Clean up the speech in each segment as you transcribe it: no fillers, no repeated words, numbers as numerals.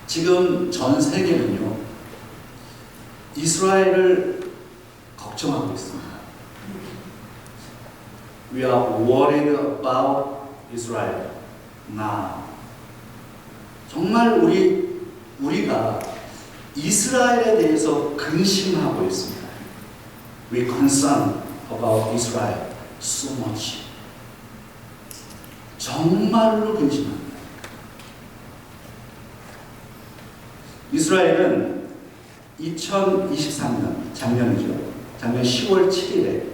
지금 전 세계는요, 이스라엘을 걱정하고 있습니다. We are worried about Israel now. 정말 우리가 이스라엘에 대해서 근심하고 있습니다. We concern about Israel so much. 정말로 근심합니다. 이스라엘은 2023년, 작년이죠. 작년 10월 7일에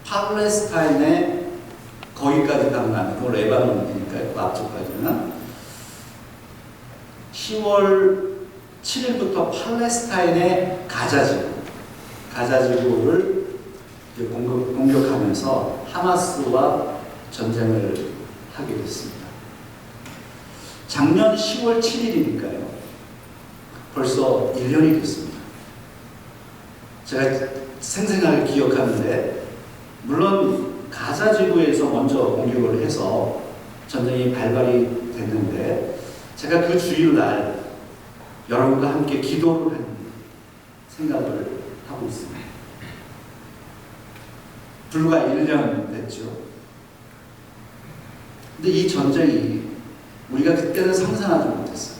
팔레스타인에 거기까지 가면 그 레바논이니까요. 그 앞쪽까지는 10월 7일부터 팔레스타인의 가자지구를 공격하면서 하마스와 전쟁을 하게 됐습니다. 작년 10월 7일이니까요. 벌써 1년이 됐습니다. 제가 생생하게 기억하는데, 물론 가자지구에서 먼저 공격을 해서 전쟁이 발발이 됐는데, 제가 그 주일날 여러분과 함께 기도를 한 생각을 하고 있습니다. 불과 1년 됐죠. 근데 이 전쟁이 우리가 그때는 상상하지 못했어요.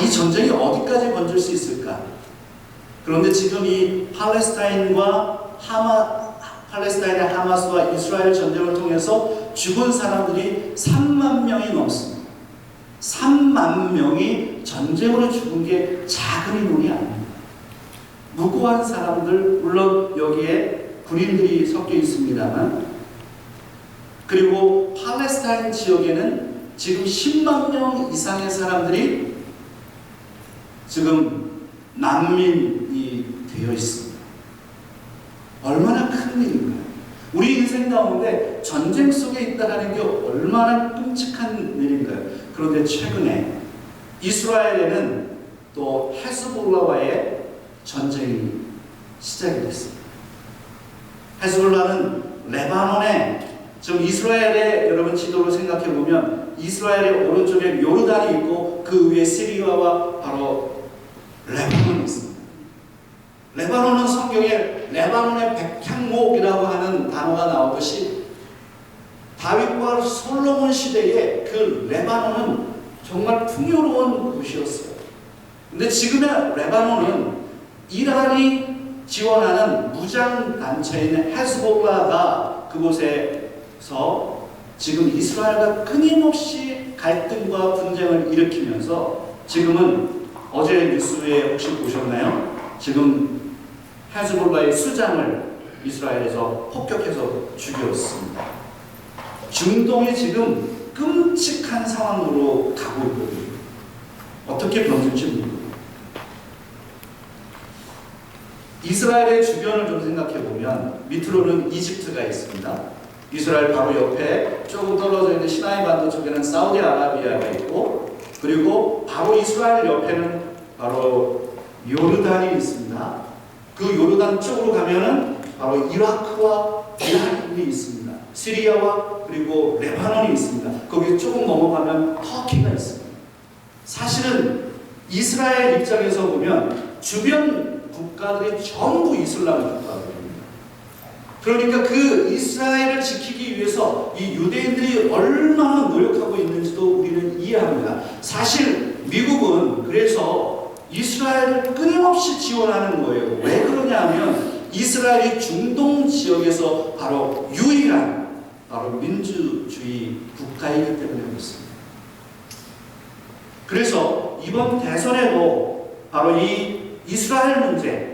이 전쟁이 어디까지 번질 수 있을까? 그런데 지금 이 팔레스타인의 하마스와 이스라엘 전쟁을 통해서 죽은 사람들이 3만 명이 넘습니다. 3만 명이 전쟁으로 죽은 게 작은 인원이 아닙니다. 무고한 사람들, 물론 여기에 군인들이 섞여 있습니다만, 그리고 팔레스타인 지역에는 지금 10만 명 이상의 사람들이 지금 난민이 되어 있습니다. 얼마나 큰 일인가요? 우리 인생 가운데 전쟁 속에 있다는 게 얼마나 끔찍한 일인가요? 그런데 최근에 이스라엘에는 또 헤즈볼라와의 전쟁이 시작이 됐습니다. 헤즈볼라는 레바논에, 지금 이스라엘의 여러분 지도를 생각해 보면 이스라엘의 오른쪽에 요르단이 있고 그 위에 시리아와 바로 레바논이 있습니다. 레바논은 성경에 레바논의 백향목이라고 하는 단어가 나오듯이 다윗과 솔로몬 시대에 그 레바논은 정말 풍요로운 곳이었어요. 근데 지금의 레바논은 이란이 지원하는 무장 단체인 헤즈볼라가 그곳에서 지금 이스라엘과 끊임없이 갈등과 분쟁을 일으키면서 지금은 어제 뉴스에 혹시 보셨나요? 지금 헤즈볼라의 수장을 이스라엘에서 폭격해서 죽였습니다. 중동이 지금 끔찍한 상황으로 가고 있거든요. 어떻게 변질지 모릅니다. 이스라엘의 주변을 좀 생각해 보면 밑으로는 이집트가 있습니다. 이스라엘 바로 옆에 조금 떨어져 있는 시나이 반도 쪽에는 사우디아라비아가 있고, 그리고 바로 이스라엘 옆에는 바로 요르단이 있습니다. 그 요르단 쪽으로 가면은 바로 이라크와 이란이 있습니다. 시리아와 그리고 레바논이 있습니다. 거기 조금 넘어가면 터키가 있습니다. 사실은 이스라엘 입장에서 보면 주변 국가들이 전부 이슬람 국가들입니다. 그러니까 그 이스라엘을 지키기 위해서 이 유대인들이 얼마나 노력하고 있는지도 우리는 이해합니다. 사실 미국은 그래서 이스라엘을 끊임없이 지원하는 거예요. 왜 그러냐면 이스라엘이 중동 지역에서 바로 유일한 바로 민주주의 국가이기 때문에 그렇습니다. 그래서 이번 대선에도 바로 이 이스라엘 문제,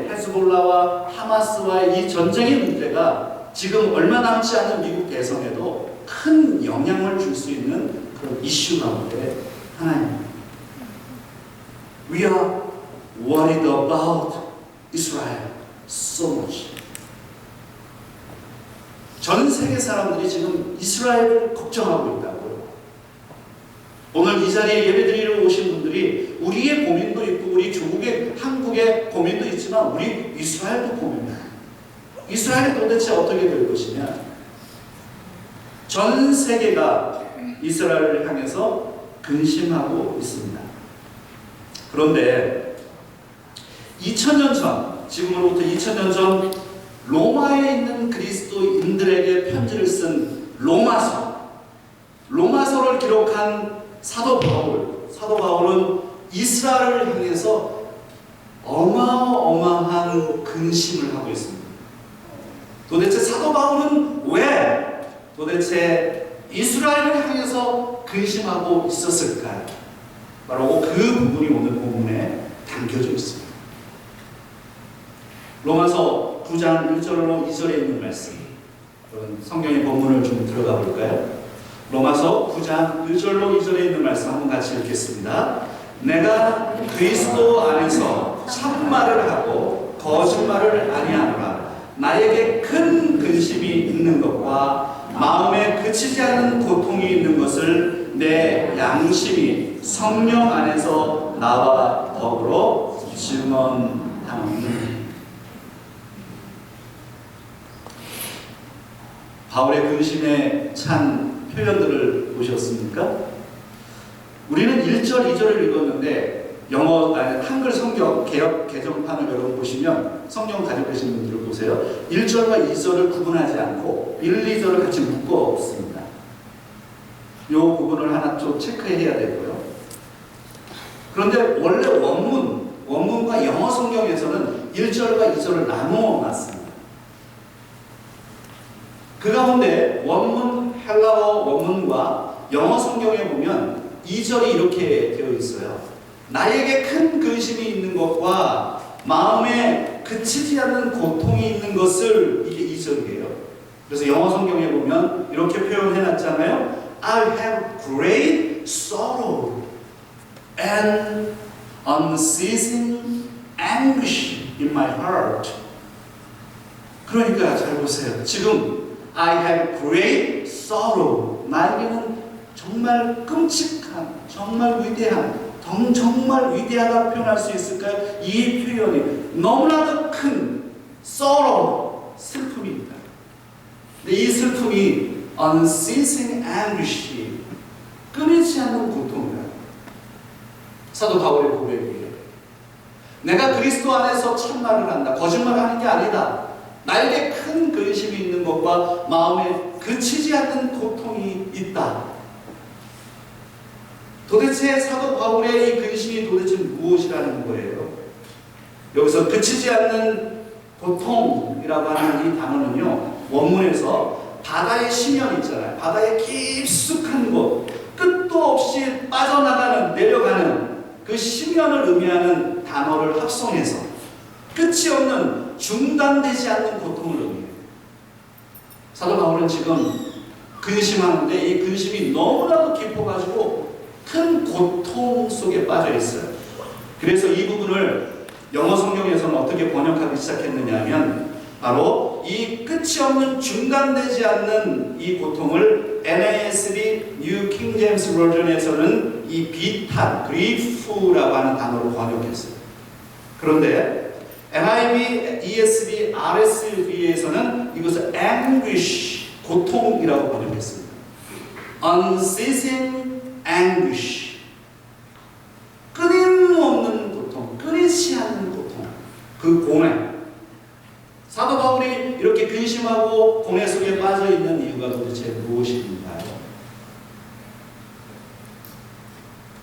헤즈볼라와 하마스와의 이 전쟁의 문제가 지금 얼마 남지 않은 미국 대선에도 큰 영향을 줄 수 있는 그런 이슈 가운데 하나입니다. We are worried about Israel so much. 전 세계 사람들이 지금 이스라엘을 걱정하고 있다고요. 오늘 이 자리에 예배드리러 오신 분들이 우리의 고민도 있고 우리 조국의 한국의 고민도 있지만 우리 이스라엘도 고민해요. 이스라엘이 도대체 어떻게 될 것이냐. 전 세계가 이스라엘을 향해서 근심하고 있습니다. 그런데 2000년 전, 지금으로부터 2000년 전 로마에 있는 그리스도인들에게 편지를 쓴 로마서를 기록한 사도 바울은 이스라엘을 향해서 어마어마한 근심을 하고 있습니다. 도대체 사도 바울은 왜 도대체 이스라엘을 향해서 근심하고 있었을까요? 바로 그 부분이 오늘 본문에 담겨져 있습니다. 로마서 9장 1절로 2절에 있는 말씀, 여러분 성경의 본문을 좀 들어가 볼까요? 로마서 9장 1절로 2절에 있는 말씀 한번 같이 읽겠습니다. 내가 그리스도 안에서 참말을 하고 거짓말을 아니하노라. 나에게 큰 근심이 있는 것과 마음에 그치지 않는 고통이 있는 것을 내 양심이 성령 안에서 나와 더불어 증언하노니. 바울의 근심에 찬 표현들을 보셨습니까? 우리는 1절, 2절을 읽었는데 한글 성경 개역 개정판을 여러분 보시면 성경 가지고 계신 분들을 보세요. 1절과 2절을 구분하지 않고 1, 2절을 같이 묶었습니다. 이 부분을 하나 좀 체크해야 되고요. 그런데 원래 원문과 영어 성경에서는 1절과 2절을 나누어 놨습니다. 그 가운데 헬라어 원문과 영어 성경에 보면 2절이 이렇게 되어 있어요. 나에게 큰 근심이 있는 것과 마음에 그치지 않는 고통이 있는 것을, 이게 2절이에요. 그래서 영어 성경에 보면 이렇게 표현해놨잖아요. I have great sorrow and unceasing anguish in my heart. 그러니까 잘 보세요. 지금 I have great sorrow. 나에게는 정말 끔찍한, 정말 위대한, 정말 위대하다고 표현할 수 있을까요? 이 표현이 너무나도 큰 sorrow, 슬픔입니다. 근데 이 슬픔이 unceasing anguish, 끊이지 않는 고통이다. 사도 바울의 고백이에요. 내가 그리스도 안에서 참말을 한다. 거짓말하는 게 아니다. 나에게 큰 근심이 있는 것과 마음에 그치지 않는 고통이 있다. 도대체 사도 바울의 이 근심이 도대체 무엇이라는 거예요? 여기서 그치지 않는 고통이라고 하는 이 단어는요, 원문에서 바다의 심연 있잖아요. 바다의 깊숙한 곳, 끝도 없이 빠져나가는, 내려가는 그 심연을 의미하는 단어를 합성해서 끝이 없는, 중단되지 않는 고통을 의미해요. 사도 바울은 지금 근심하는데 이 근심이 너무나도 깊어가지고 큰 고통 속에 빠져 있어요. 그래서 이 부분을 영어 성경에서는 어떻게 번역하기 시작했느냐 하면 바로 이 끝이 없는, 중단되지 않는 이 고통을 NASB New King James Version에서는 이 비탄, grief라고 하는 단어로 번역했어요. 그런데 NIV, ESV, RSV에서는 이것을 anguish, 고통이라고 번역했습니다. unceasing anguish, 끊임없는 고통, 끊이지 않는 고통, 그 고뇌. 사도 바울이 이렇게 근심하고 고뇌 속에 빠져 있는 이유가 도대체 무엇인가요?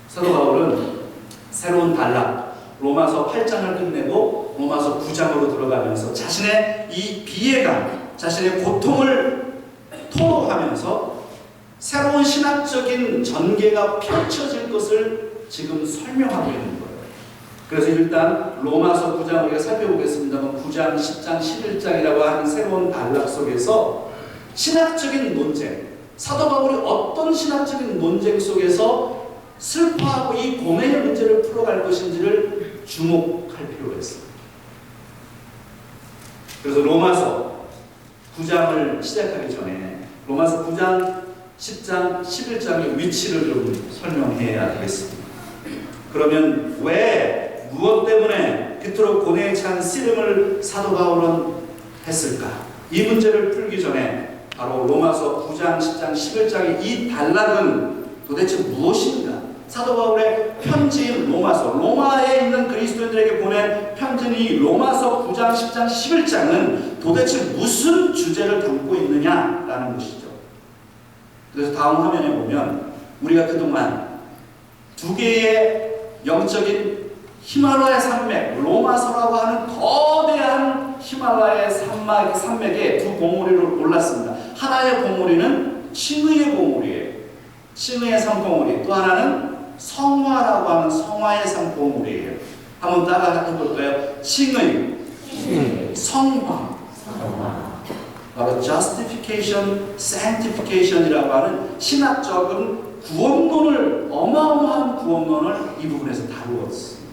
사도 바울은 새로운 단락, 로마서 8장을 끝내고 로마서 9장으로 들어가면서 자신의 이 비애감, 자신의 고통을 토로하면서 새로운 신학적인 전개가 펼쳐질 것을 지금 설명하고 있는 거예요. 그래서 일단 로마서 9장 우리가 살펴보겠습니다만 9장, 10장, 11장이라고 하는 새로운 단락 속에서 신학적인 논쟁, 사도 바울이 어떤 신학적인 논쟁 속에서 슬퍼하고 이 고뇌의 문제를 풀어갈 것인지를 주목할 필요가 있습니다. 그래서 로마서 9장을 시작하기 전에 로마서 9장, 10장, 11장의 위치를 좀 설명해야 되겠습니다. 그러면 왜, 무엇 때문에 그토록 고뇌에 찬 씨름을 사도 바울은 했을까? 이 문제를 풀기 전에 바로 로마서 9장, 10장, 11장의 이 단락은 도대체 무엇인가? 사도 바울의 편지인 로마서, 로마에 있는 그리스도인들에게 보낸 편지인 로마서 9장, 10장, 11장은 도대체 무슨 주제를 담고 있느냐라는 것이죠. 그래서 다음 화면에 보면 우리가 그동안 두 개의 영적인 히말라야 산맥, 로마서라고 하는 거대한 히말라야 산맥에 두 봉우리를 올랐습니다. 하나의 봉우리는 칭의의 봉우리예요. 칭의의 산봉우리. 또 하나는 성화라고 하는 성화의 산봉우리예요. 한번 따라 해볼까요? 칭의, 성화. 바로 justification, sanctification이라고 하는 신학적인 구원론을, 어마어마한 구원론을 이 부분에서 다루었습니다.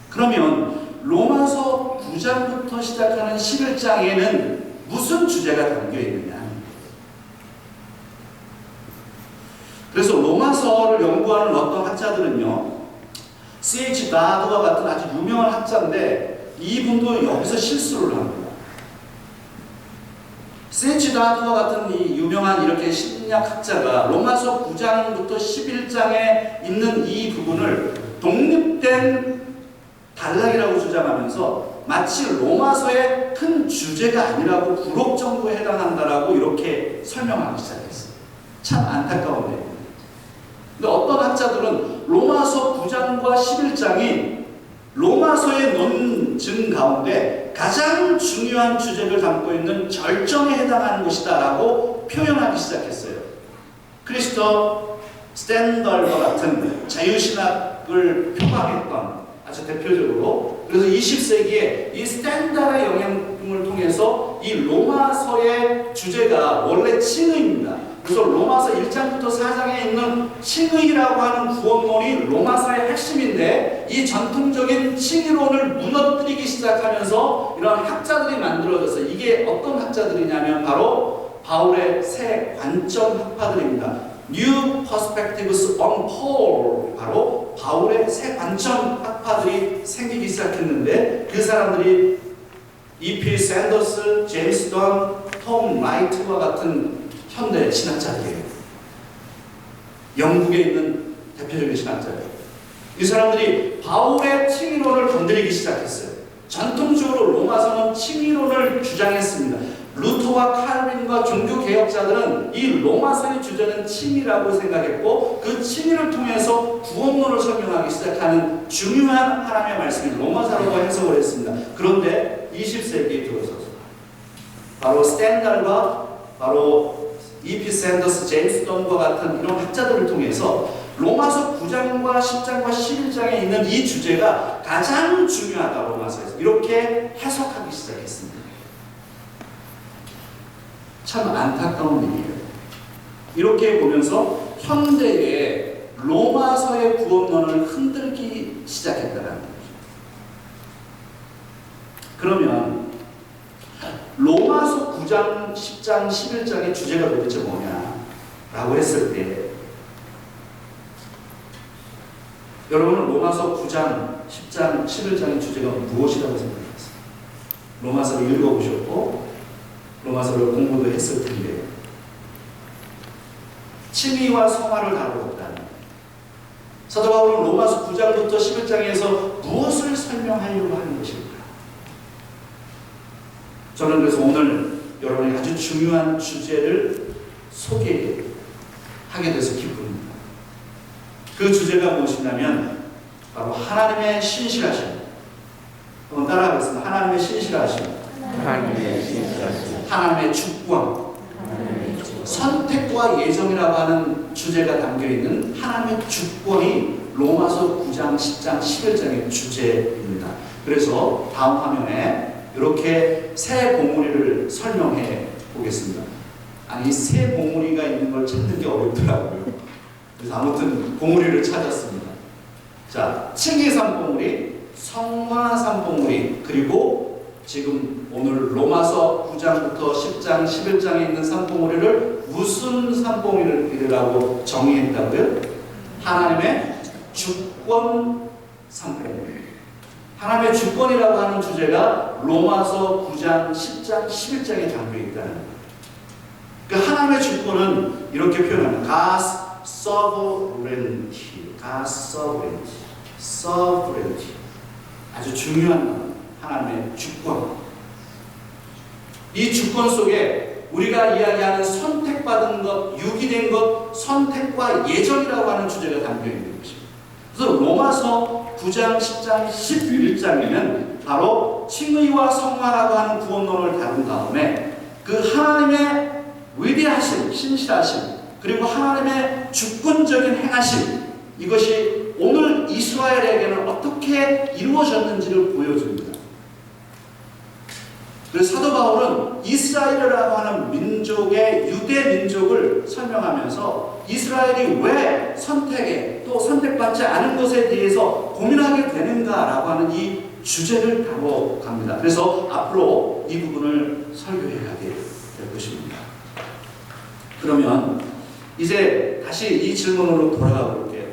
그러면 로마서 9장부터 시작하는 11장에는 무슨 주제가 담겨 있느냐? 그래서 로마서를 연구하는 어떤 학자들은요, C.H. 다드와 같은 아주 유명한 학자인데 이분도 여기서 실수를 합니다. C.H. 다드와 같은 이 유명한 이렇게 신약 학자가 로마서 9장부터 11장에 있는 이 부분을 독립된 단락이라고 주장하면서 마치 로마서의 큰 주제가 아니라고 부록 정도에 해당한다라고 이렇게 설명하기 시작했어요. 참 안타까운 일입니다. 근데 어떤 학자들은 로마서 9장과 11장이 로마서의 논증 가운데 가장 중요한 주제를 담고 있는 절정에 해당하는 것이다 라고 표현하기 시작했어요. 크리스토 스탠덜과 같은 자유신학을 표방했던 아주 대표적으로, 그래서 20세기에 이 스탠달의 영향을 통해서 이 로마서의 주제가 원래 칭의입니다. 그래서 로마서 1장부터 4장에 있는 칭의라고 하는 구원론이 로마서의 핵심인데, 이 전통적인 칭의론을 무너뜨리기 시작하면서 이런 학자들이 만들어져서, 이게 어떤 학자들이냐면 바로 바울의 새 관점 학파들입니다. New Perspectives on Paul, 바로 바울의 새 관점 학파들이 생기기 시작했는데, 그 사람들이 E.P. 샌더스, 제임스 던, 톰 라이트와 같은 현대 신학자들이에요. 영국에 있는 대표적인 신학자예요. 이 사람들이 바울의 칭의론을 건드리기 시작했어요. 전통적으로 로마서는 칭의론을 주장했습니다. 루터와 칼빈과 종교개혁자들은 이 로마서의 주제는 칭의라고 생각했고, 그 칭의를 통해서 구원론을 설명하기 시작하는 중요한 하나님의 말씀이 로마서라고 해석을 했습니다. 그런데 20세기에 들어서서 바로 스탠달과 바로 E.P. 샌더스, 제임스 던과 같은 이런 학자들을 통해서 로마서 9장과 10장과 11장에 있는 이 주제가 가장 중요하다, 로마서에서 이렇게 해석하기 시작했습니다. 참 안타까운 일이에요. 이렇게 보면서 현대의 로마서의 구원론을 흔들기 시작했다는 거죠. 그러면 로마서 9장, 10장, 11장의 주제가 도대체 뭐냐라고 했을 때, 여러분은 로마서 9장, 10장, 11장의 주제가 무엇이라고 생각하세요? 로마서를 읽어보셨고 로마서를 공부도 했을 텐데, 칭의와 성화를 다루었다는, 사도 바울은 로마서 9장부터 11장에서 무엇을 설명하려고 하는 것일까? 저는 그래서 오늘 여러분이 아주 중요한 주제를 소개하게 돼서 기쁩니다. 그 주제가 무엇이냐면 바로 하나님의 신실하심. 한번 따라하겠습니다. 하나님의 신실하심. 하나님의 주권, 선택과 예정이라고 하는 주제가 담겨있는 하나님의 주권이 로마서 9장, 10장, 11장의 주제입니다. 그래서 다음 화면에 이렇게 새 봉우리를 설명해 보겠습니다. 아니, 새 봉우리가 있는 걸 찾는 게 어렵더라고요. 그래서 아무튼 봉우리를 찾았습니다. 자, 칭의 산봉우리, 성화 산봉우리, 그리고 지금 오늘 로마서 9장부터 10장, 11장에 있는 산봉우리를 무슨 산봉우리라고 정의했다고요? 하나님의 주권 산봉우리. 하나님의 주권이라고 하는 주제가 로마서 9장, 10장, 11장에 담겨있다는 거예요. 그러니까 하나님의 주권은 이렇게 표현합니다. God's sovereignty. God's sovereignty. sovereignty. 아주 중요한 하나님의 주권. 이 주권 속에 우리가 이야기하는 선택받은 것, 유기된 것, 선택과 예정이라고 하는 주제가 담겨 있는 것입니다. 그래서 로마서 9장, 10장, 11장에는 바로 칭의와 성화라고 하는 구원론을 다룬 다음에 그 하나님의 위대하심, 신실하심, 그리고 하나님의 주권적인 행하심, 이것이 오늘 이스라엘에게는 어떻게 이루어졌는지를 보여줍니다. 그래서 사도 바울은 이스라엘이라고 하는 민족의 유대 민족을 설명하면서 이스라엘이 왜 선택에 또 선택받지 않은 것에 대해서 고민하게 되는가라고 하는 이 주제를 다뤄갑니다. 그래서 앞으로 이 부분을 설교해 가게 될 것입니다. 그러면 이제 다시 이 질문으로 돌아가 볼게요.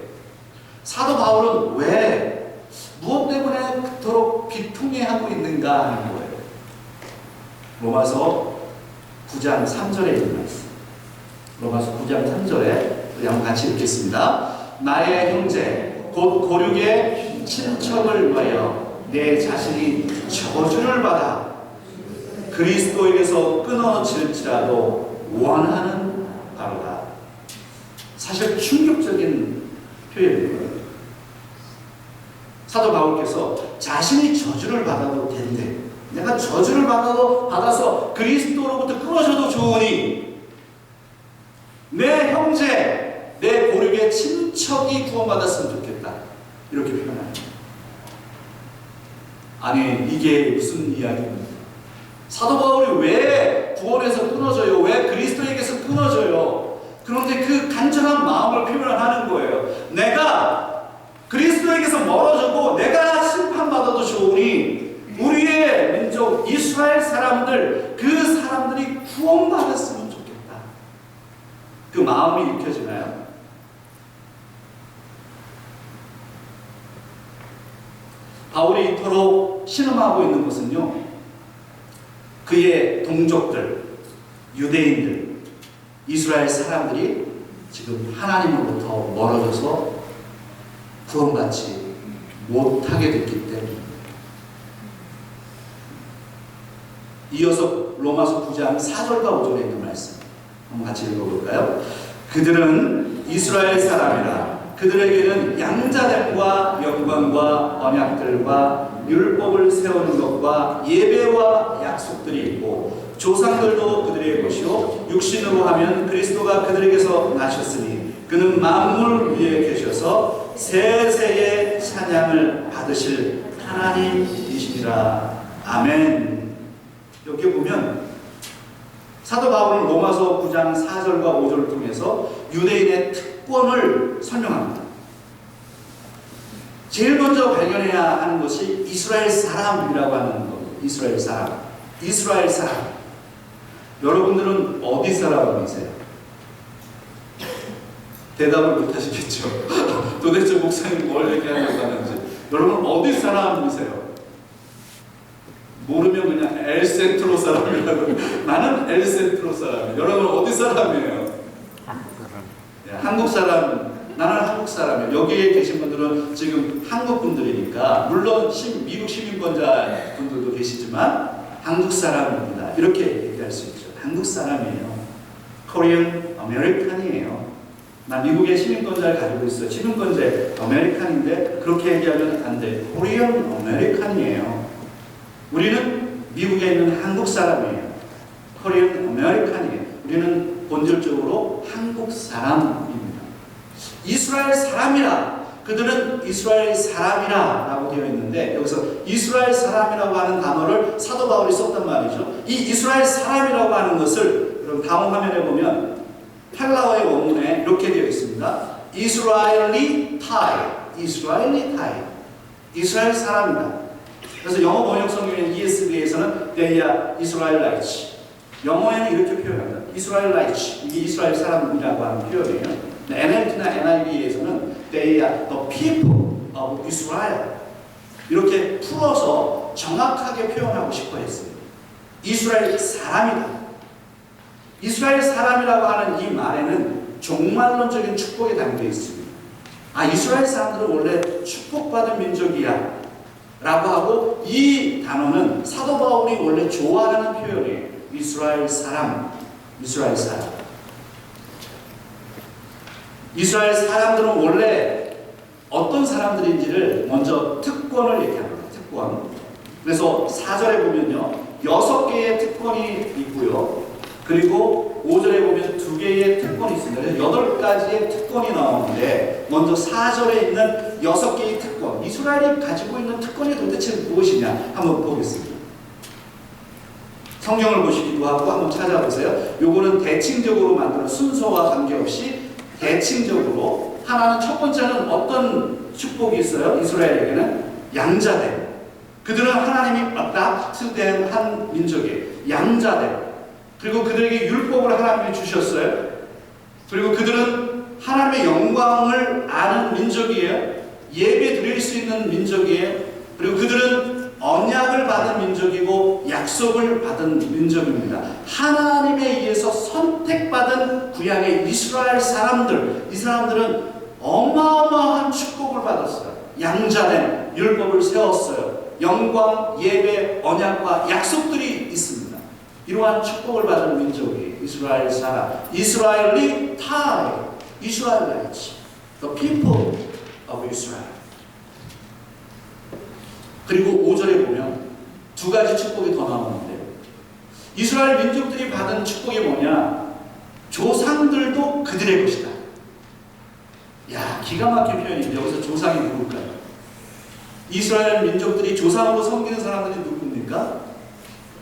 사도 바울은 왜, 무엇 때문에 그토록 비통해하고 있는가 하는 거예요. 로마서 9장 3절에 있는 말씀. 로마서 9장 3절에 우리 한번 같이 읽겠습니다. 나의 형제 곧 고륙의 친척을 위하여 내 자신이 저주를 받아 그리스도에게서 끊어질지라도 원하는 바로다. 사실 충격적인 표현이에요. 사도 바울께서 자신이 저주를 받아도 된대. 내가 저주를 받아서 그리스도로부터 끊어져도 좋으니 내 형제, 내 고륙의 친척이 구원받았으면 좋겠다. 이렇게 표현합니다. 아니, 이게 무슨 이야기입니까? 사도 바울이 왜 구원에서 끊어져요? 왜 그리스도에게서 끊어져요? 그런데 그 간절한 마음을 표현하는 거예요. 내가 그리스도에게서 멀어져도 내가 심판받아도 좋으니 우리의 민족 이스라엘 사람들, 그 사람들이 구원받았으면 좋겠다. 그 마음이 읽혀지나요? 바울이 이토록 신음하고 있는 것은요, 그의 동족들, 유대인들, 이스라엘 사람들이 지금 하나님으로부터 멀어져서 구원받지 못하게 됐기 때문입니다. 이어서 로마서 9장 4절과 5절에 있는 말씀 한번 같이 읽어볼까요? 그들은 이스라엘 사람이라 그들에게는 양자됨과 영광과 언약들과 율법을 세우는 것과 예배와 약속들이 있고 조상들도 그들의 것이요 육신으로 하면 그리스도가 그들에게서 나셨으니 그는 만물 위에 계셔서 세세의 찬양을 받으실 하나님이시니라. 아멘. 여기 보면 사도 바울은 로마서 9장 4절과 5절을 통해서 유대인의 특권을 설명합니다. 제일 먼저 발견해야 하는 것이 이스라엘 사람이라고 하는 겁니다. 이스라엘 사람. 이스라엘 사람. 여러분들은 어디 사람이세요? 대답을 못 하시겠죠. 도대체 목사님 뭘 얘기하려고 하는지. 여러분 어디 사람이세요? 모르면 그냥 엘센트로 사람이라고. 나는 엘센트로 사람이에요. 여러분 어디 사람이에요? 한국 사람. 나는 한국 사람이에요. 여기에 계신 분들은 지금 한국 분들이니까 물론 미국 시민권자 분들도 계시지만 한국 사람입니다. 이렇게 얘기할 수 있죠. 한국 사람이에요. Korean American이에요. 나 미국의 시민권자를 가지고 있어요. 시민권자 아메리칸인데 그렇게 얘기하면 안 돼. Korean American이에요. 우리는 미국에 있는 한국 사람이에요. Korean American이에요. 우리는 본질적으로 한국 사람입니다. 이스라엘 사람이라, 그들은 이스라엘 사람이라 라고 되어 있는데 여기서 이스라엘 사람이라고 하는 단어를 사도 바울이 썼단 말이죠. 이 이스라엘 사람이라고 하는 것을 그럼 다음 화면에 보면 헬라어의 원문에 이렇게 되어 있습니다. 이스라엘리 타이, 이스라엘리 타이, 이스라엘 사람이다. 그래서 영어 번역 성경인 ESV에서는 they are Israelites. 영어에는 이렇게 표현합니다. Israelites, 이게 이스라엘 사람이라고 하는 표현이에요. NLT나 NIV에서는 they are the people of Israel. 이렇게 풀어서 정확하게 표현하고 싶어 했어요. 이스라엘 사람이다. 이스라엘 사람이라고 하는 이 말에는 종말론적인 축복이 담겨 있습니다. 이스라엘 사람들은 원래 축복받은 민족이야 라고 하고, 이 단어는 사도 바울이 원래 좋아하는 표현이에요. 이스라엘 사람, 이스라엘 사람. 이스라엘 사람들은 원래 어떤 사람들인지를 먼저 특권을 얘기합니다. 특권. 그래서 4절에 보면요, 6개의 특권이 있고요, 그리고 5절에 보면 2개의 특권이 있습니다. 그래서 8가지의 특권이 나오는데, 먼저 4절에 있는 6개의 특권, 이스라엘이 가지고 있는 특권이 도대체 무엇이냐 한번 보겠습니다. 성경을 보시기도 하고 한번 찾아보세요. 요거는 대칭적으로 만들어, 순서와 관계없이 대칭적으로. 하나는, 첫 번째는 어떤 축복이 있어요? 이스라엘에게는 양자됨. 그들은 하나님이 adopt된 한 민족이에요. 양자됨. 그리고 그들에게 율법을 하나님이 주셨어요. 그리고 그들은 하나님의 영광을 아는 민족이에요. 예배 드릴 수 있는 민족이에요. 그리고 그들은 언약을 받은 민족이고 약속을 받은 민족입니다. 하나님에 의해서 선택받은 구약의 이스라엘 사람들, 이 사람들은 어마어마한 축복을 받았어요. 양자된 율법을 세웠어요. 영광, 예배, 언약과 약속들이 있습니다. 이러한 축복을 받은 민족이 이스라엘 사람, 이스라엘리 타이, 이스라엘라이츠, the people of Israel. 그리고 5절에 보면 2가지 축복이 더 나오는데, 이스라엘 민족들이 받은 축복이 뭐냐? 조상들도 그들의 것이다. 야, 기가 막힌 표현인데, 여기서 조상이 누굴까요? 이스라엘 민족들이 조상으로 섬기는 사람들이 누굽니까?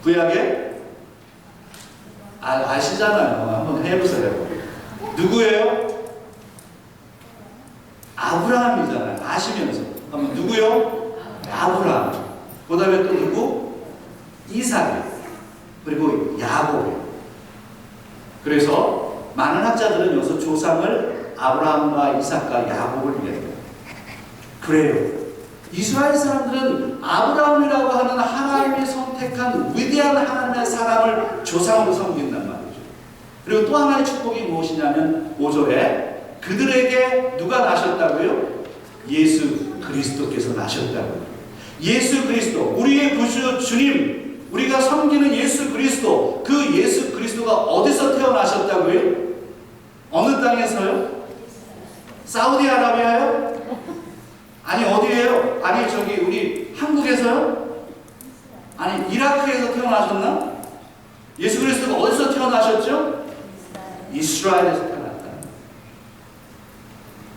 구약에 아시잖아요. 한번 해보세요. 누구예요? 아브라함이잖아요. 아시면서 한번 누구요? 아브라함. 그 다음에 또 누구? 이삭. 그리고 야곱이에요. 그래서 많은 학자들은 여기서 조상을 아브라함과 이삭과 야곱을 얘기해요. 그래요. 이스라엘 사람들은 아브라함이라고 하는 하나님이 선택한 위대한 하나님의 사람을 조상으로 섬긴단 말이죠. 그리고 또 하나의 축복이 무엇이냐면 5절에 그들에게 누가 나셨다고요? 예수 그리스도께서 나셨다고요. 예수 그리스도, 우리의 구주 주님, 우리가 섬기는 예수 그리스도, 그 예수 그리스도가 어디서 태어나셨다고요? 어느 땅에서요? 사우디아라비아요? 아니 어디예요? 아니 저기 우리 한국에서요? 아니 이라크에서 태어나셨나? 예수 그리스도가 어디서 태어나셨죠? 이스라엘에서 태어났다.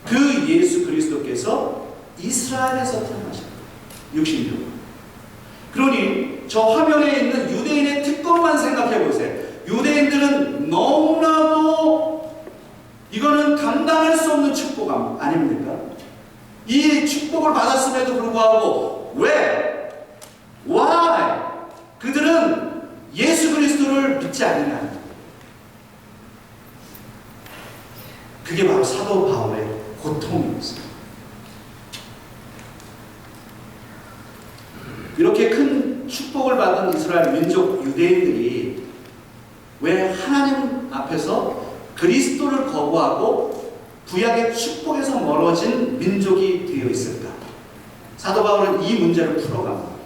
그 예수 그리스도께서 이스라엘에서 태어나셨다. 육신적으로. 그러니 저 화면에 있는 유대인의 특권만 생각해 보세요. 유대인들은 너무나도 이거는 감당할 수 없는 축복 아닙니까? 이 축복을 받았음에도 불구하고 왜? Why? 그들은 예수 그리스도를 믿지 않느냐. 그게 바로 사도 바울의 고통이었어요. 이렇게 큰 축복을 받은 이스라엘 민족 유대인들이 왜 하나님 앞에서 그리스도를 거부하고 구약의 축복에서 멀어진 민족이 되어 있을까? 사도 바울은 이 문제를 풀어갑니다.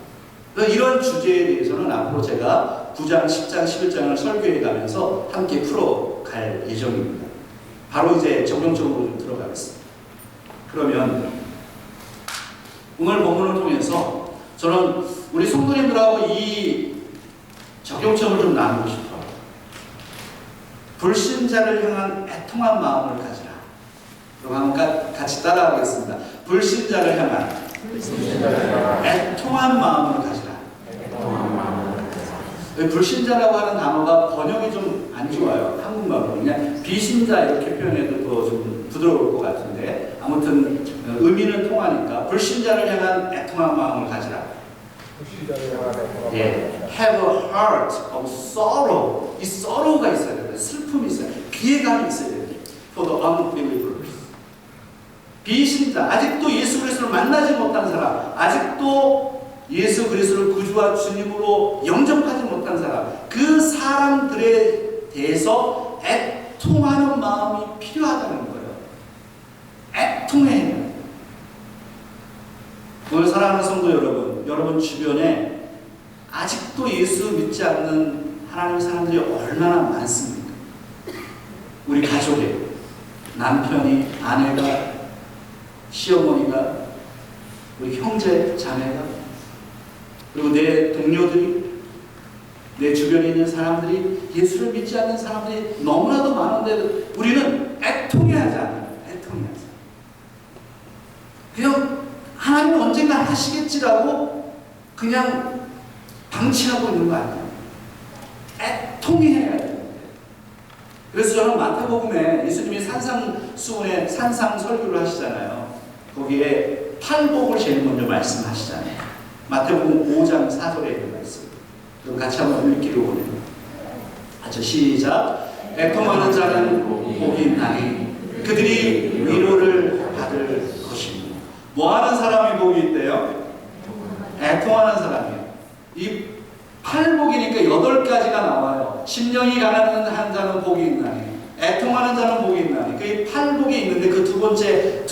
이런 주제에 대해서는 앞으로 제가 9장, 10장, 11장을 설교해 가면서 함께 풀어갈 예정입니다. 바로 이제 적용적으로 좀 들어가겠습니다. 그러면 오늘 본문을 통해서 저는 우리 성도님들하고 이 적용점을 좀 나누고 싶어요. 불신자를 향한 애통한 마음을 가지라. 그럼 한번 같이 따라하겠습니다. 불신자를 향한 애통한 마음을 가지라. 불신자라고 하는 단어가 번역이 좀 안 좋아요. 한국말로 그냥 비신자 이렇게 표현해도 더 좀 부드러울 것 같은데, 아무튼 의미는 통하니까 불신자를 향한 애통한 마음을 가지라. 예, have a heart of sorrow. 이 sorrow가 있어야 돼요. 슬픔이 있어야 돼요. 피해감이 있어야 돼요. For the unbelievers. 비신자, 아직도 예수 그리스도를 만나지 못한 사람, 아직도 예수 그리스도를 구주와 주님으로 영접하지 못한 사람, 그 사람들에 대해서 애통하는 마음이 필요하다는 거예요. 애통해야 해요. 오늘 사랑하는 성도 여러분, 여러분 주변에 아직도 예수 믿지 않는 하나님의 사람들이 얼마나 많습니까? 우리 가족에 남편이, 아내가, 시어머니가, 우리 형제, 자매가, 그리고 내 동료들이, 내 주변에 있는 사람들이, 예수를 믿지 않는 사람들이 너무나도 많은데 우리는 애통해 하지 않아요. 애통해 하지 않아요. 그냥 하나님은 언젠가 하시겠지라고 그냥 방치하고 있는 거 아니에요. 애통해야 돼요. 그래서 저는 마태복음에 예수님이 산상수훈의 산상 설교를 하시잖아요. 거기에 팔복을 제일 먼저 말씀하시잖아요. 마태복음 5장 4절에 있는 말씀. 그럼 같이 한번 읽기로 원해요. 같이 시작. 애통하는 자는 복이 있나니 그들이 위로를 받을 것입니다. 뭐하는 사람이 복이 있대요? 애통하는 사람이에요. 이 팔복이니까 8가지가 나와요. 심령이 가난한 자는 복이 있나니, 애통하는 자는 복이 있나니. 그 팔복이 있는데 그 두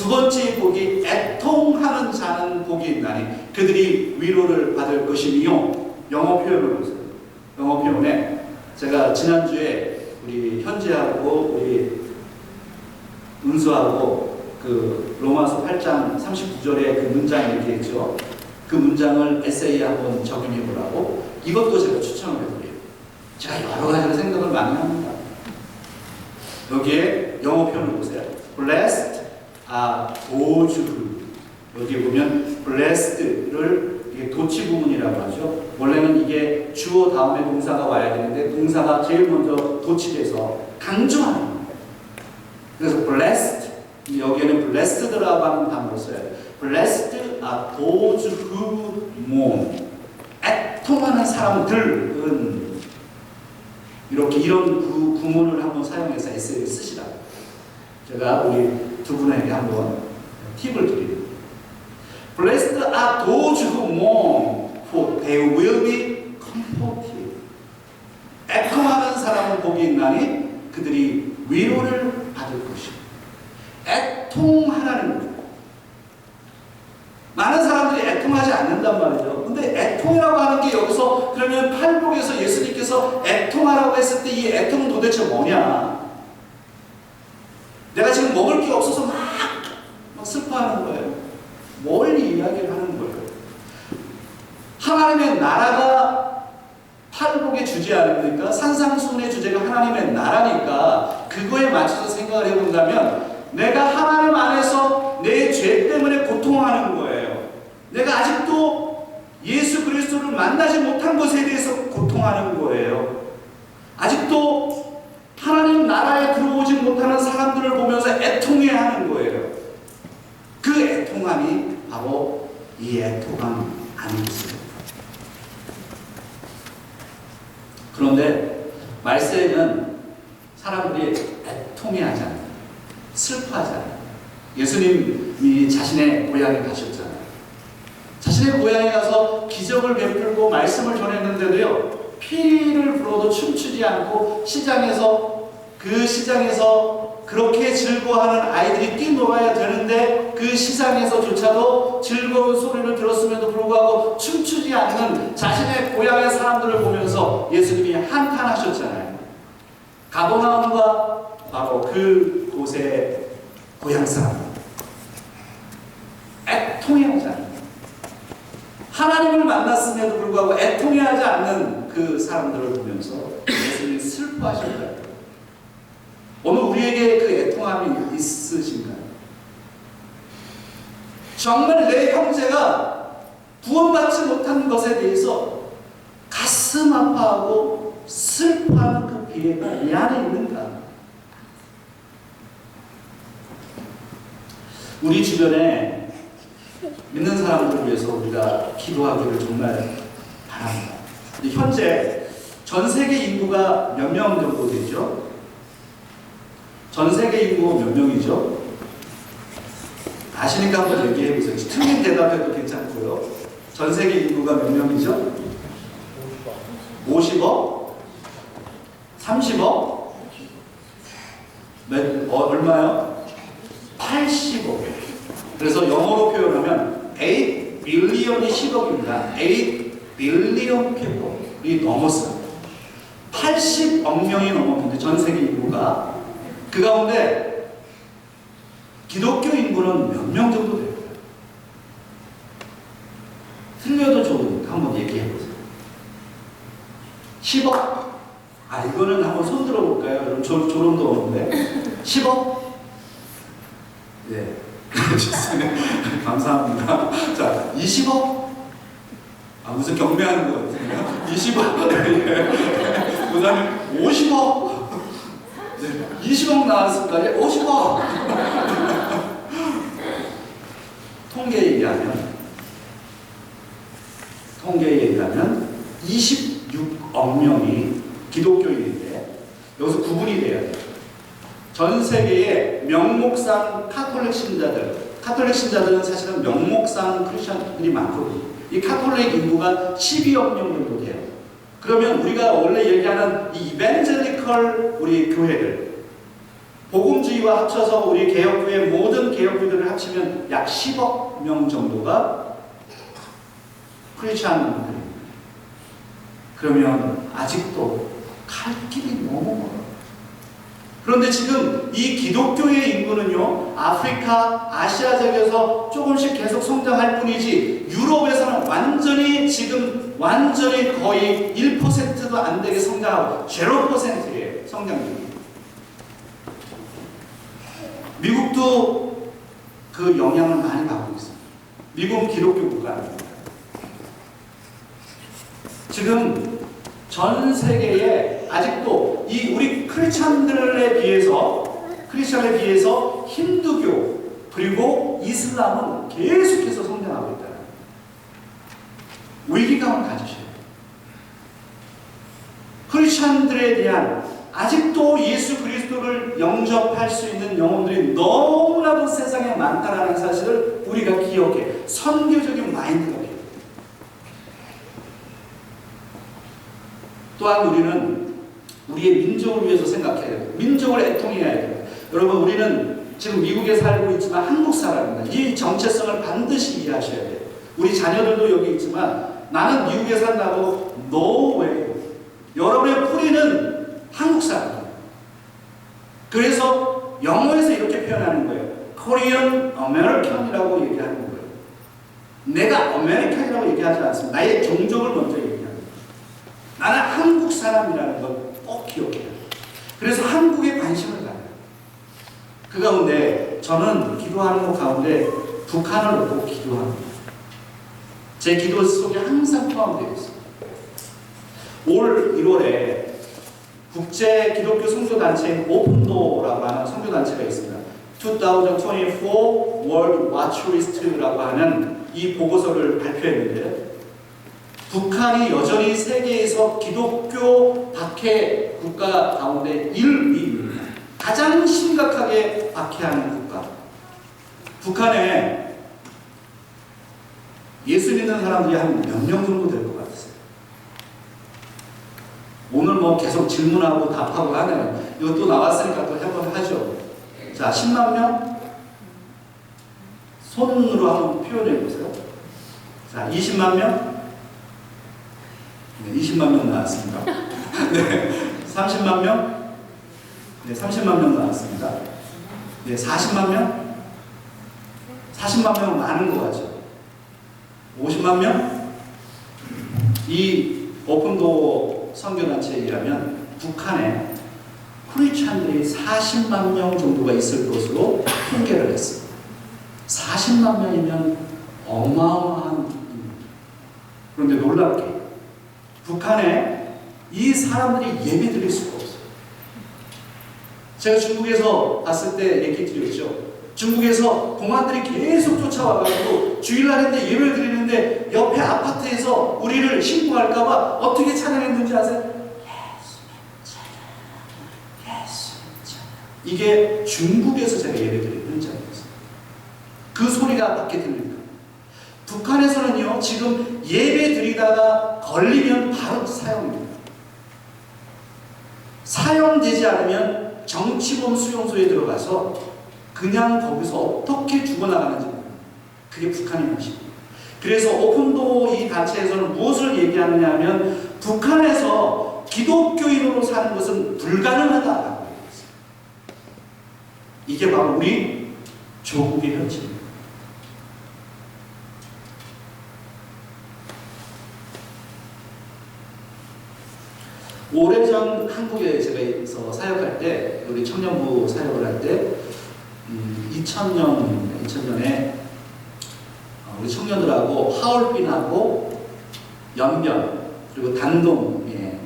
번째 복이 애통하는 자는 복이 있나니 그들이 위로를 받을 것이며. 영어 표현을 보세요. 영어 표현에 제가 지난주에 우리 현지하고 우리 은수하고 그 로마서 8장 39절에 그 문장 얘기했죠. 그 문장을 에세이에 한번 적용해 보라고. 이것도 제가 추천을 해드려요. 제가 여러 가지로 생각을 많이 합니다. 여기에 영어 표현을 보세요. Blessed are those who. 여기 보면 blessed를 이게 도치 부분이라고 하죠. 원래는 이게 주어 다음에 동사가 와야 되는데 동사가 제일 먼저 도치돼서 강조하는 거예요. 그래서 blessed, 여기에는 blessed라고 하는 단어를 써요. Blessed are those who mourn. 애통하는 사람들은 이렇게 이런 구문을 한번 사용해서 에세이를 쓰시라고. 제가 우리 두 분에게 한번 팁을 드립니다. Blessed are those who mourn, for they will be comforted. 애통하는 사람은 복이 있나니 그들이 위로를 받을 것입니다. 애통하라는 거예요. 많은 사람들이 애통하지 않는단 말이죠. 근데 애통이라고 하는 게 여기서 그러면 팔복에서 예수님께서 애통하라고 했을 때 이 애통은 도대체 뭐냐? 내가 지금 먹을 게 없어서 막 슬퍼하는 거예요. 뭘 이야기를 하는 거예요? 하나님의 나라가 팔복의 주제 아닙니까? 산상수훈의 주제가 하나님의 나라니까 그거에 맞춰서 생각을 해본다면 내가 하나님 안에서 내 죄 때문에 고통하는 거예요. 내가 아직도 예수 그리스도를 만나지 못한 것에 대해서 고통하는 거예요. 아직도 하나님 나라에 들어오지 못하는 사람들을 보면서 애통해야 하는 거예요. 그 애통함이 바로 이 애통함 아니겠습니까? 그런데 말세에는 사람들이 애통해하지 않아요. 슬퍼하지 않아요. 예수님이 자신의 고향에 가셨잖아요. 자신의 고향에 가서 기적을 베풀고 말씀을 전했는데도요, 피를 불어도 춤추지 않고 그 시장에서 그렇게 즐거워하는 아이들이 뛰놀아야 되는데 그 시장에서조차도 즐거운 소리를 들었음에도 불구하고 춤추지 않는 자신의 고향의 사람들을 보면서 예수님이 한탄하셨잖아요. 가버나움과 바로 그 곳의 고향 사람 애통해하지 않는, 하나님을 만났음에도 불구하고 애통해하지 않는 그 사람들을 보면서 예수님이 슬퍼하셨다. 오늘 우리에게 그 애통함이 있으신가요? 정말 내 형제가 구원받지 못한 것에 대해서 가슴 아파하고 슬퍼하는 그 비애가 내 안에 있는가? 우리 주변에 믿는 사람들을 위해서 우리가 기도하기를 정말 바랍니다. 현재 전 세계 인구가 몇 명 정도 되죠? 전 세계 인구가 몇 명이죠? 아시니까 한번 얘기해 보세요. 틀린 대답해도 괜찮고요. 전 세계 인구가 몇 명이죠? 50억? 30억? 얼마요? 80억. 그래서 영어로 표현하면 8 빌리언이 10억입니다. 8 빌리언 people이 넘었어요. 80억 명이 넘었는데 전 세계 인구가 그 가운데 기독교 인구는 몇 명 정도 될까요? 틀려도 좋으니까 한번 얘기해 보세요. 10억? 아, 이거는 한번 손 들어볼까요? 여러분, 조롱도 오는데. 10억? 네. 좋습니다. 감사합니다. 자, 20억? 아, 무슨 경매하는 거 같은데요? 20억? 그 다음에 50억? 네. 20억 나왔습니다. 50억! 통계에 의하면 26억 명이 기독교인인데 여기서 구분이 돼야 돼요. 전 세계의 명목상 카톨릭 신자들은 사실은 명목상 크리스천들이 많거든요. 이 카톨릭 인구가 12억 명 정도 돼요. 그러면 우리가 원래 얘기하는 이 이벤젤리컬 우리 교회들, 복음주의와 합쳐서 우리 개혁교회 모든 개혁교회들을 합치면 약 10억 명 정도가 크리스천들입니다. 그러면 아직도 갈 길이 너무 멀어요. 그런데 지금 이 기독교의 인구는요, 아프리카, 아시아 지역에서 조금씩 계속 성장할 뿐이지, 유럽에서는 완전히 거의 1%도 안 되게 성장하고, 0%예요, 성장률이. 미국도 그 영향을 많이 받고 있습니다. 미국은 기독교 국가입니다. 지금 전 세계에 아직도 이 우리 크리스천들에 비해서 힌두교 그리고 이슬람은 계속해서 성장하고 있다는 위기감을 가지셔야 돼요. 크리스천들에 대한 아직도 예수 그리스도를 영접할 수 있는 영혼들이 너무나도 세상에 많다는 사실을 우리가 기억해. 선교적인 마인드가 필요해요. 또한 우리는 우리의 민족을 위해서 생각해야 돼요. 민족을 애통해야 돼요. 여러분, 우리는 지금 미국에 살고 있지만 한국 사람입니다. 이 정체성을 반드시 이해하셔야 돼요. 우리 자녀들도 여기 있지만 나는 미국에 산다고 no way. 여러분의 뿌리는 한국 사람이에요. 그래서 영어에서 이렇게 표현하는 거예요. Korean American이라고 얘기하는 거예요. 내가 아메리칸이라고 얘기하지 않습니다. 나의 종족을 먼저 얘기합니다. 나는 한국 사람이라는 걸 꼭 기억해요. 그래서 한국에 관심을 가져요. 그 가운데 저는 기도하는 것 가운데 북한을 놓고 기도합니다. 제 기도 속에 항상 포함되어 있습니다. 올 1월에 국제 기독교 선교단체인 오픈도어라고 하는 선교단체가 있습니다. 2024 World Watch List라고 하는 이 보고서를 발표했는데, 북한이 여전히 세계에서 기독교 박해 국가 가운데 1위입니다. 가장 심각하게 박해하는 국가. 북한에 예수 믿는 사람들이 한 몇 명 정도 될 것 같으세요? 오늘 뭐 계속 질문하고 답하고 하네요. 이것도 나왔으니까 또 한번 하죠. 자, 10만 명? 손으로 한번 표현해 보세요. 자, 20만 명? 네, 20만 명 나왔습니다. 네, 30만 명? 네, 30만 명 나왔습니다. 네, 40만 명? 40만 명은 많은 것 같죠? 50만 명? 이 오픈도어 선교단체에 의하면 북한에 크리스찬들이 40만 명 정도가 있을 것으로 통계를 했습니다. 40만 명이면 어마어마한 인물. 그런데 놀랍게 북한에 이 사람들이 예배 드릴 수가 없어요. 제가 중국에서 봤을 때 얘기 드렸죠. 중국에서 공안들이 계속 쫓아와가지고 주일날인데 예배를 드리는데 옆에 아파트에서 우리를 신고할까봐 어떻게 찬양했는지 아세요? 예수. 이게 중국에서 제가 예배 드리는 현장이었어요. 그 소리가 밖에 들립니다. 북한에서는요, 지금 예배 드리다가 걸리면 바로 사형입니다. 사형되지 않으면 정치범 수용소에 들어가서 그냥 거기서 어떻게 죽어나가는지 모릅니다. 그게 북한의 방식입니다. 그래서 오픈도 이 단체에서는 무엇을 얘기하느냐 하면 북한에서 기독교인으로 사는 것은 불가능하다라고 얘기했어요. 이게 바로 우리 조국의 현실입니다. 오래전 한국에 제가 사역할 때, 우리 청년부 사역을 할 때 2000년에 우리 청년들하고 하얼빈하고 연변 그리고 단동에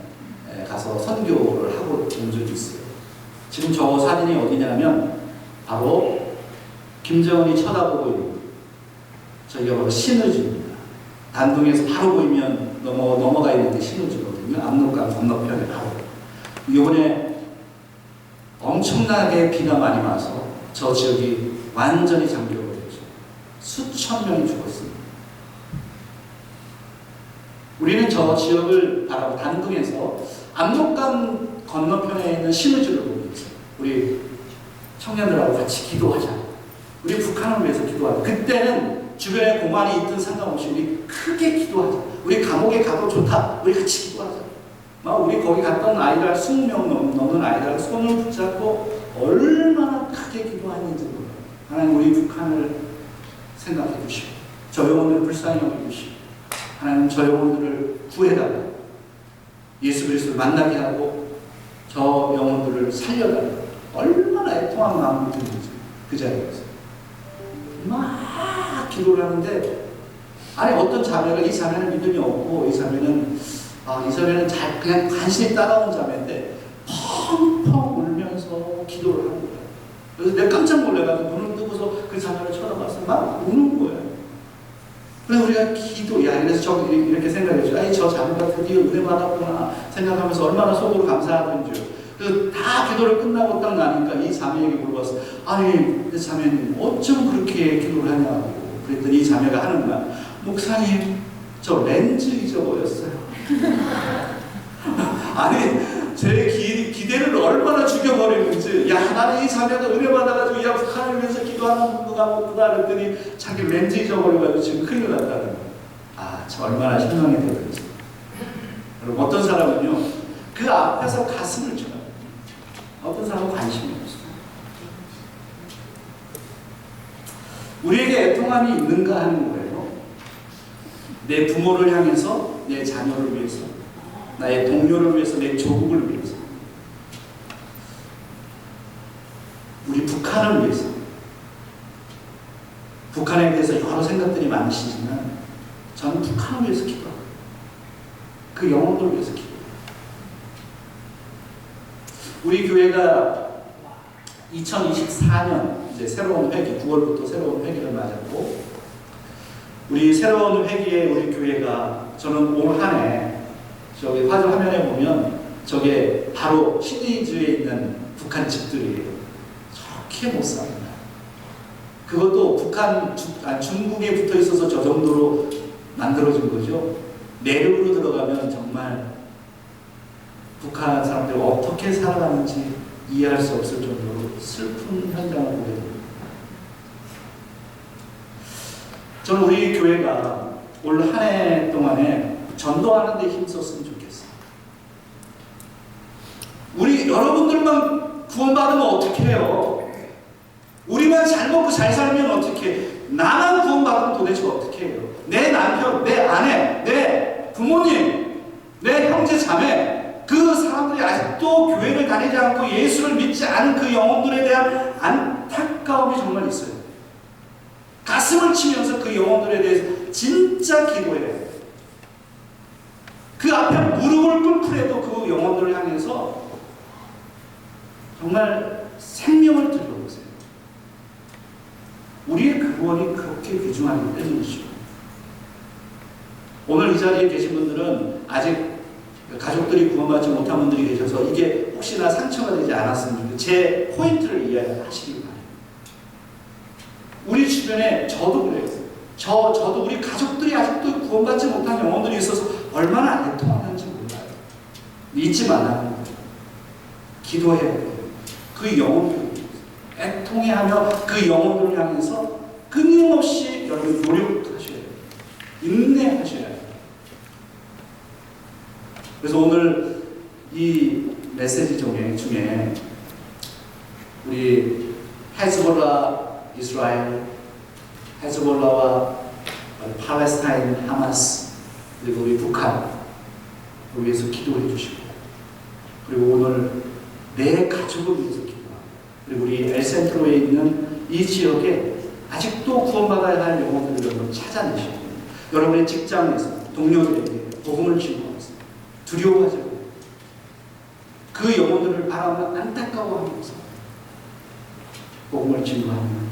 가서 선교를 하고 온 적이 있어요. 지금 저 사진이 어디냐면 바로 김정은이 쳐다보고 있는 저희가 바로 신의주입니다. 단동에서 바로 보이면 넘어가 있는 게 신의주거든요. 압록강 건너편에 바로. 이번에 엄청나게 비가 많이 와서 저 지역이 완전히 잠겨버렸죠. 수천 명이 죽었습니다. 우리는 저 지역을 바라보 단둥에서 압록강 건너편에 있는 신의주를 보고 있어요. 우리 청년들하고 같이 기도하자. 우리 북한을 위해서 기도하자. 그때는 주변에 공안이 있든 상관없이 우리 크게 기도하자. 우리 감옥에 가도 좋다. 우리 같이 기도하자. 우리 거기 갔던 아이들 20명 넘는 아이들 손을 붙잡고 얼마나 크게 기도하는지 몰라요. 하나님 우리 북한을 생각해 주시고 저 영혼들을 불쌍히 여겨 주시고 하나님 저 영혼들을 구해달라. 예수 그리스도를 만나게 하고 저 영혼들을 살려달라. 얼마나 애통한 마음이 드는지 그 자리에서 막 기도를 하는데 아니 어떤 자매가 이 자매는 믿음이 없고 이 자매는 그냥 간신히 따라온 자매인데 펑펑 울면서 기도를 하는 거예요. 그래서 내가 깜짝 놀라가지고 눈을 뜨고서 그 자매를 쳐다봤어. 막 우는 거예요. 그래서 우리가 그래서 이렇게 생각했죠. 아니 저 자매가 드디어 은혜 받았구나 생각하면서 얼마나 속으로 감사하던지요. 그래서 다 기도를 끝나고 딱 나니까 이 자매에게 물어봤어. 아니 그 자매님 어쩜 그렇게 기도를 하냐고. 그랬더니 이 자매가 하는 말. 목사님 저 렌즈 잊어버렸어요. 아니 제 기대를 얼마나 죽여버리는지. 나는 이 자매가 은혜 받아가지고 북한을 위해서 기도하는 분가 보다 그랬더니 자기 렌즈 잊어버려가지고 지금 큰일 났다는 거예요. 저 얼마나 실망이 되는지. 여러분 어떤 사람은요 그 앞에서 가슴을 쳐요. 어떤 사람은 관심이 없어요. 우리에게 애통함이 있는가 하는 거예요. 내 부모를 향해서, 내 자녀를 위해서, 나의 동료를 위해서, 내 조국을 위해서, 우리 북한을 위해서. 북한에 대해서 여러 생각들이 많으시지만 저는 북한을 위해서 기도합니다. 그 영혼들을 위해서 기도합니다. 우리 교회가 2024년 이제 새로운 회기, 9월부터 새로운 회기를 맞았고, 우리 새로운 회기에 우리 교회가 저는 올 한 해 저기 화질 화면에 보면 저게 바로 신의주에 있는 북한 집들이에요. 저렇게 못 삽니다. 그것도 중국에 붙어 있어서 저 정도로 만들어진 거죠. 내륙으로 들어가면 정말 북한 사람들이 어떻게 살아가는지 이해할 수 없을 정도로 슬픈 현장을 보게 됩니다. 저는 우리 교회가 올 한 해 동안에 전도하는 데 힘썼으면 좋겠어요. 우리 여러분들만 구원받으면 어떻게 해요? 우리만 잘 먹고 잘 살면 어떻게 해? 나만 구원받으면 도대체 어떻게 해요? 내 남편, 내 아내, 내 부모님, 내 형제 자매, 그 사람들이 아직도 교회를 다니지 않고 예수를 믿지 않은 그 영혼들에 대한 안타까움이 정말 있어요. 가슴을 치면서 그 영혼들에 대해서 진짜 기도해야 해요. 그 앞에 무릎을 꿇더라도 그 영혼들을 향해서 정말 생명을 들여보세요. 우리의 구원이 그렇게 귀중하기 때문이죠. 오늘 이 자리에 계신 분들은 아직 가족들이 구원받지 못한 분들이 계셔서 이게 혹시나 상처가 되지 않았습니까? 제 포인트를 이해하시기 바랍니다. 우리 주변에 저도 그래요. 저도 우리 가족들이 아직도 구원받지 못한 영혼들이 있어서 얼마나 애통하는지 몰라요. 잊지 말라는 거예요. 기도해야 돼요. 그 영혼들을 애통해하며 그 영혼들을 향해서 끊임없이 여러분 노력하셔야 돼요. 인내하셔야 해요. 그래서 오늘 이 메시지 중에 우리 헤즈볼라 이스라엘, 헤즈볼라와 팔레스타인 하마스, 그리고 우리 북한 위해서 기도해 주시고, 그리고 오늘 내 가족을 위해서 기도하고, 그리고 우리 엘센트로에 있는 이 지역에 아직도 구원받아야 할 영혼들을 여러분 찾아내시고, 여러분의 직장에서 동료들에게 복음을 증거하면서 두려워하지 않고 그 영혼들을 바라보며 안타까워하면서 복음을 증거하는